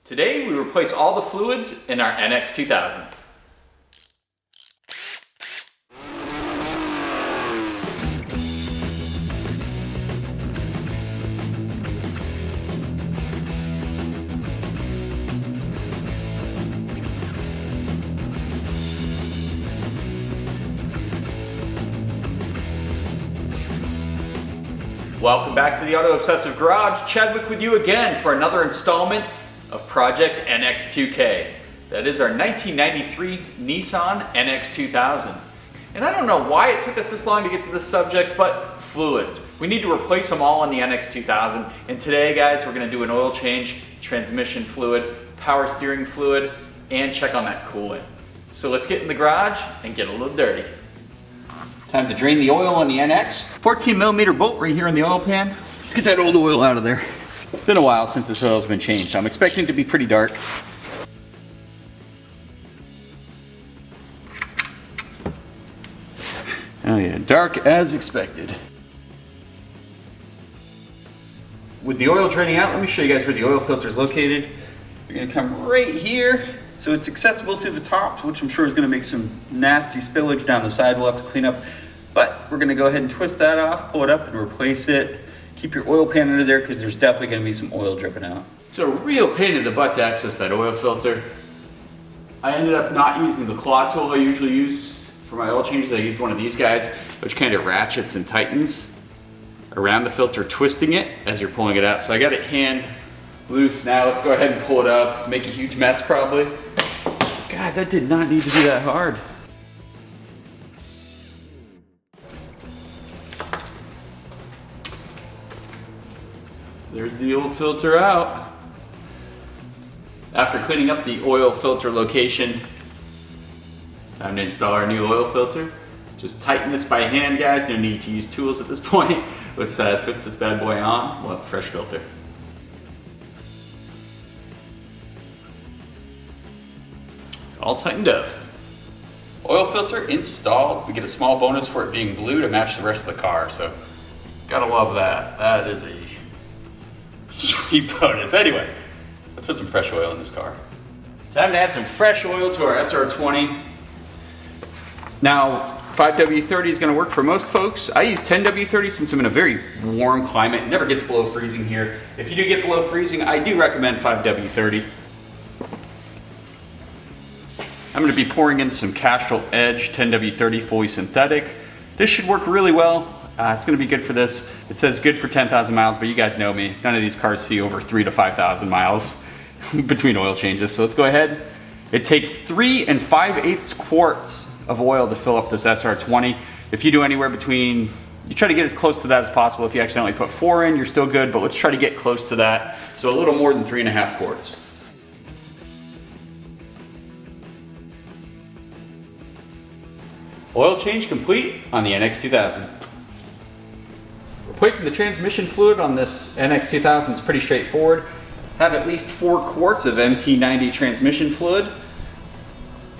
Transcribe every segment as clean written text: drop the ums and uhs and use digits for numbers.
Today we replace all the fluids in our NX2000. Welcome back to the Auto Obsessive Garage. Chadwick with you again for another installment of Project NX2K. That is our 1993 Nissan NX2000. And I don't know why it took us this long to get to this subject, but fluids. We need to replace them all on the NX2000. And today, guys, we're gonna do an oil change, transmission fluid, power steering fluid, and check on that coolant. So let's get in the garage and get a little dirty. Time to drain the oil on the NX. 14mm bolt right here in the oil pan. Let's get that old oil out of there. It's been a while since this oil's been changed, so I'm expecting it to be pretty dark. Oh yeah, dark as expected. With the oil draining out, let me show you guys where the oil filter is located. You're gonna come right here. So it's accessible through the top, which I'm sure is gonna make some nasty spillage down the side we'll have to clean up. But we're gonna go ahead and twist that off, pull it up and replace it. Keep your oil pan under there because there's definitely gonna be some oil dripping out. It's a real pain in the butt to access that oil filter. I ended up not using the claw tool I usually use for my oil changes. I used one of these guys, which kind of ratchets and tightens around the filter, twisting it as you're pulling it out. So I got it hand loose now. Let's go ahead and pull it up. Make a huge mess probably. God, that did not need to be that hard. There's the oil filter out. After cleaning up the oil filter location, time to install our new oil filter. Just tighten this by hand, guys. No need to use tools at this point. Let's twist this bad boy on. We'll have a fresh filter. All tightened up. Oil filter installed. We get a small bonus for it being blue to match the rest of the car, so gotta love that. That is a sweet bonus. Anyway, let's put some fresh oil in this car. Time to add some fresh oil to our SR20. Now, 5W30 is gonna work for most folks. I use 10W30 since I'm in a very warm climate. It never gets below freezing here. If you do get below freezing, I do recommend 5W30. I'm going to be pouring in some Castrol Edge 10W30 fully synthetic. This should work really well. It's going to be good for this. It says good for 10,000 miles, but you guys know me. None of these cars see over 3,000 to 5,000 miles between oil changes. So let's go ahead. It takes 3 5/8 quarts of oil to fill up this SR20. If you do anywhere between, you try to get as close to that as possible. If you accidentally put 4 in, you're still good, but let's try to get close to that. So a little more than 3.5 quarts. Oil change complete on the NX2000. Replacing the transmission fluid on this NX2000 is pretty straightforward. Have at least 4 quarts of MT90 transmission fluid.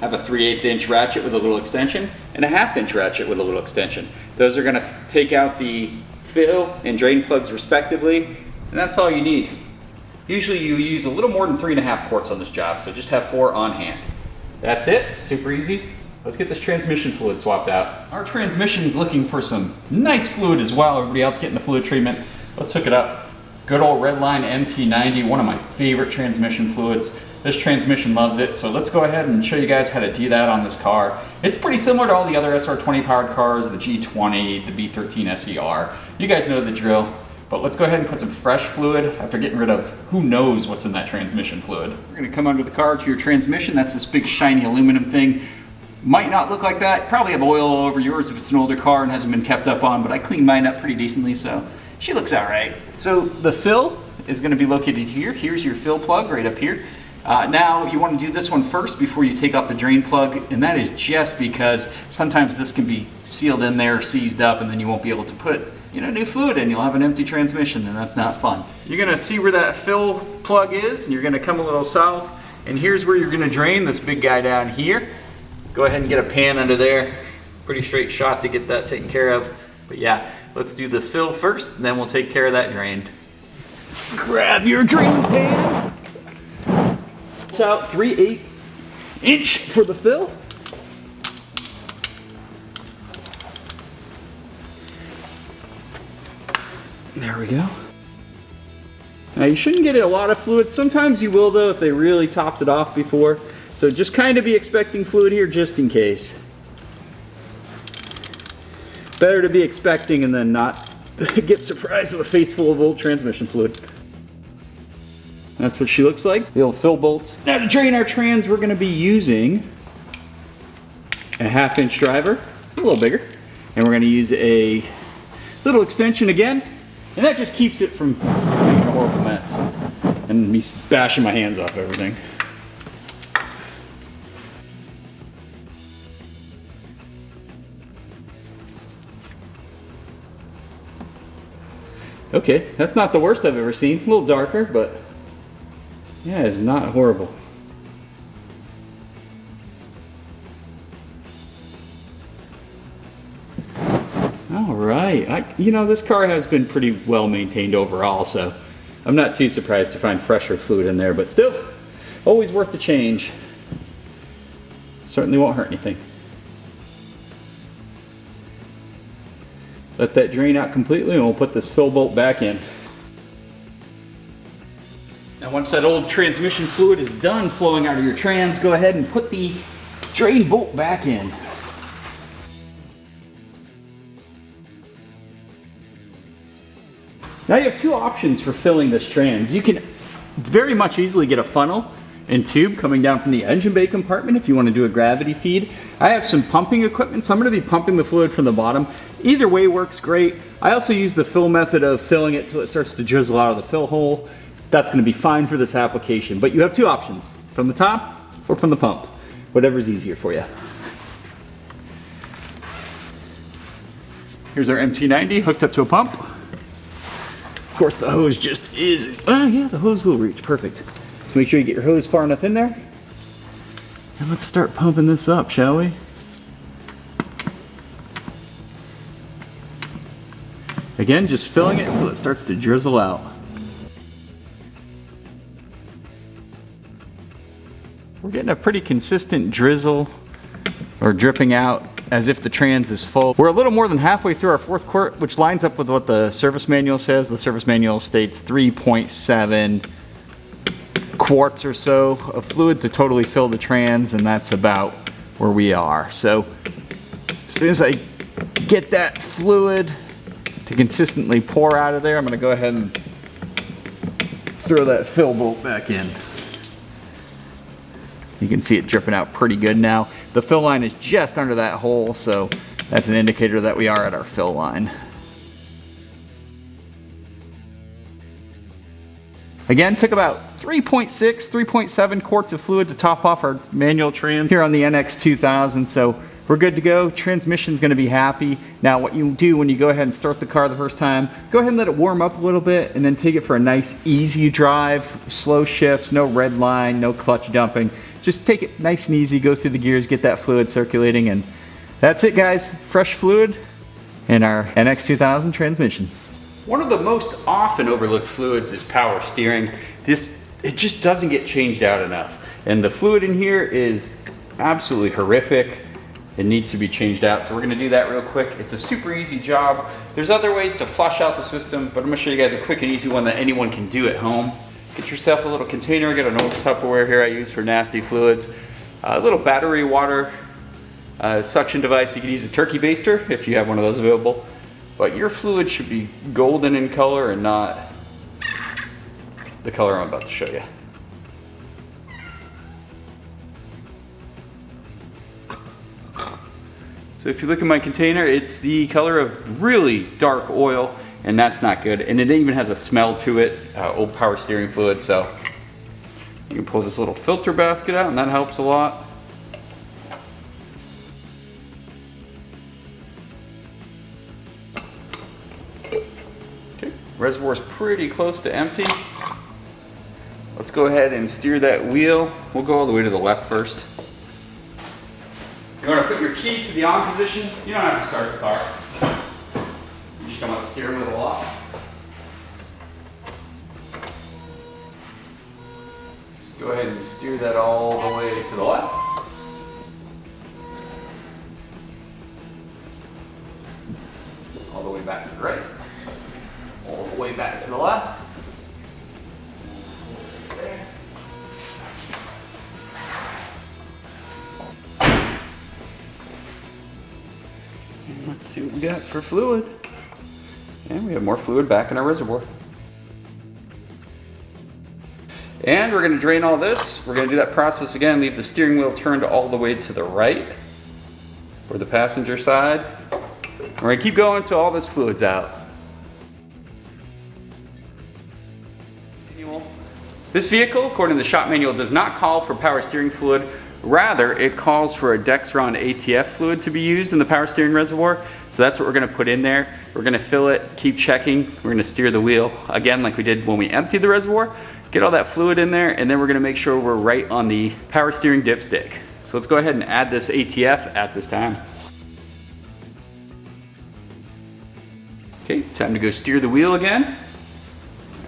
Have a 3/8 inch ratchet with a little extension and a 1/2 inch ratchet with a little extension. Those are going to take out the fill and drain plugs respectively, and that's all you need. Usually you use a little more than 3.5 quarts on this job, so just have 4 on hand. That's it, super easy. Let's get this transmission fluid swapped out. Our transmission is looking for some nice fluid as well. Everybody else getting the fluid treatment. Let's hook it up. Good old Redline MT90, one of my favorite transmission fluids. This transmission loves it, so let's go ahead and show you guys how to do that on this car. It's pretty similar to all the other SR20 powered cars, the G20, the B13 SER. You guys know the drill. But let's go ahead and put some fresh fluid after getting rid of who knows what's in that transmission fluid. We're gonna come under the car to your transmission. That's this big shiny aluminum thing. Might not look like that. Probably have oil all over yours if it's an older car and hasn't been kept up on, but I cleaned mine up pretty decently, so she looks all right. So the fill is gonna be located here. Here's your fill plug right up here. Now you wanna do this one first before you take out the drain plug, and that is just because sometimes this can be sealed in there, seized up, and then you won't be able to put new fluid in. You'll have an empty transmission, and that's not fun. You're gonna see where that fill plug is, and you're gonna come a little south, and here's where you're gonna drain this big guy down here. Go ahead and get a pan under there. Pretty straight shot to get that taken care of. But yeah, let's do the fill first, and then we'll take care of that drain. Grab your drain pan. It's out 3/8 inch for the fill. There we go. Now you shouldn't get a lot of fluid. Sometimes you will though if they really topped it off before. So just kind of be expecting fluid here just in case. Better to be expecting and then not get surprised with a face full of old transmission fluid. That's what she looks like, the old fill bolt. Now to drain our trans, we're gonna be using a 1/2 inch driver. It's a little bigger. And we're gonna use a little extension again. And that just keeps it from making a horrible mess. And me bashing my hands off everything. Okay, that's not the worst I've ever seen. A little darker, but yeah, it's not horrible. All right, you know, this car has been pretty well maintained overall, so I'm not too surprised to find fresher fluid in there, but still, always worth the change. Certainly won't hurt anything. Let that drain out completely and we'll put this fill bolt back in. Now once that old transmission fluid is done flowing out of your trans, go ahead and put the drain bolt back in. Now you have two options for filling this trans. You can very much easily get a funnel and tube coming down from the engine bay compartment if you want to do a gravity feed. I have some pumping equipment, so I'm going to be pumping the fluid from the bottom. Either way works great. I also use the fill method of filling it till it starts to drizzle out of the fill hole. That's going to be fine for this application, but you have two options, from the top or from the pump, whatever's easier for you. Here's our MT90 hooked up to a pump. Of course the hose just is, yeah, the hose will reach, perfect. So make sure you get your hose far enough in there. And let's start pumping this up, shall we? Again, just filling it until it starts to drizzle out. We're getting a pretty consistent drizzle or dripping out as if the trans is full. We're a little more than halfway through our 4th quart, which lines up with what the service manual says. The service manual states 3.7 quarts or so of fluid to totally fill the trans, and that's about where we are. So as soon as I get that fluid to consistently pour out of there, I'm going to go ahead and throw that fill bolt back in. You can see it dripping out pretty good now. The fill line is just under that hole, so that's an indicator that we are at our fill line. Again, took about 3.6, 3.7 quarts of fluid to top off our manual trans here on the NX2000, so we're good to go. Transmission's gonna be happy. Now what you do when you go ahead and start the car the first time, go ahead and let it warm up a little bit and then take it for a nice easy drive, slow shifts, no red line, no clutch dumping. Just take it nice and easy, go through the gears, get that fluid circulating, and that's it guys. Fresh fluid in our NX2000 transmission. One of the most often overlooked fluids is power steering. It just doesn't get changed out enough. And the fluid in here is absolutely horrific. It needs to be changed out, so we're gonna do that real quick. It's a super easy job. There's other ways to flush out the system, but I'm gonna show you guys a quick and easy one that anyone can do at home. Get yourself a little container. I got an old Tupperware here I use for nasty fluids. A little battery water suction device. You can use a turkey baster if you have one of those available. But your fluid should be golden in color and not the color I'm about to show you. So if you look at my container, it's the color of really dark oil, and that's not good. And it even has a smell to it, old power steering fluid. So you can pull this little filter basket out, and that helps a lot. Okay, reservoir's pretty close to empty. Let's go ahead and steer that wheel. We'll go all the way to the left first. You want to put your key to the on position. You don't have to start the car. You just don't want the steering wheel off. Just go ahead and steer that all the way to the left. All the way back to the right. All the way back to the left. There. And let's see what we got for fluid. And we have more fluid back in our reservoir. And we're going to drain all this. We're going to do that process again, leave the steering wheel turned all the way to the right, or the passenger side. We're going to keep going until all this fluid's out. This vehicle, according to the shop manual, does not call for power steering fluid. Rather, it calls for a Dexron ATF fluid to be used in the power steering reservoir. So that's what we're going to put in there. We're going to fill it, keep checking. We're going to steer the wheel, again, like we did when we emptied the reservoir. Get all that fluid in there, and then we're going to make sure we're right on the power steering dipstick. So let's go ahead and add this ATF at this time. Okay, time to go steer the wheel again.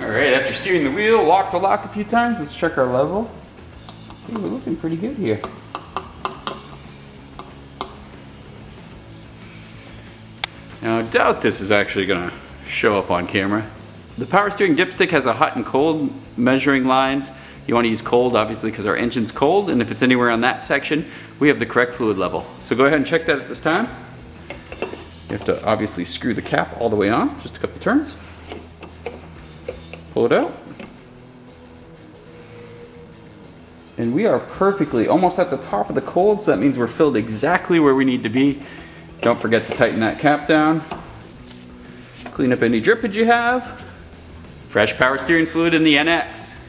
All right, after steering the wheel, lock to lock a few times, let's check our level. Ooh, we're looking pretty good here. Now, I doubt this is actually going to show up on camera. The power steering dipstick has a hot and cold measuring lines. You want to use cold, obviously, because our engine's cold, and if it's anywhere on that section, we have the correct fluid level. So go ahead and check that at this time. You have to obviously screw the cap all the way on, just a couple turns. Pull it out. And we are perfectly, almost at the top of the cold, so that means we're filled exactly where we need to be. Don't forget to tighten that cap down. Clean up any drippage you have. Fresh power steering fluid in the NX.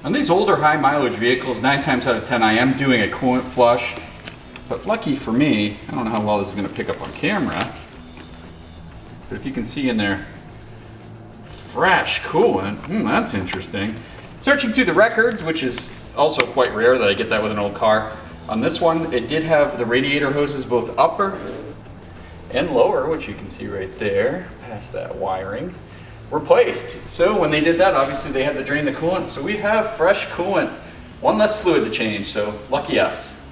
On these older high mileage vehicles, 9 times out of 10 I am doing a coolant flush. But lucky for me, I don't know how well this is going to pick up on camera, but if you can see in there, fresh coolant, that's interesting. Searching through the records, which is also quite rare that I get that with an old car. On this one, it did have the radiator hoses both upper and lower, which you can see right there, past that wiring, replaced. So when they did that, obviously they had to drain the coolant. So we have fresh coolant, one less fluid to change, so lucky us.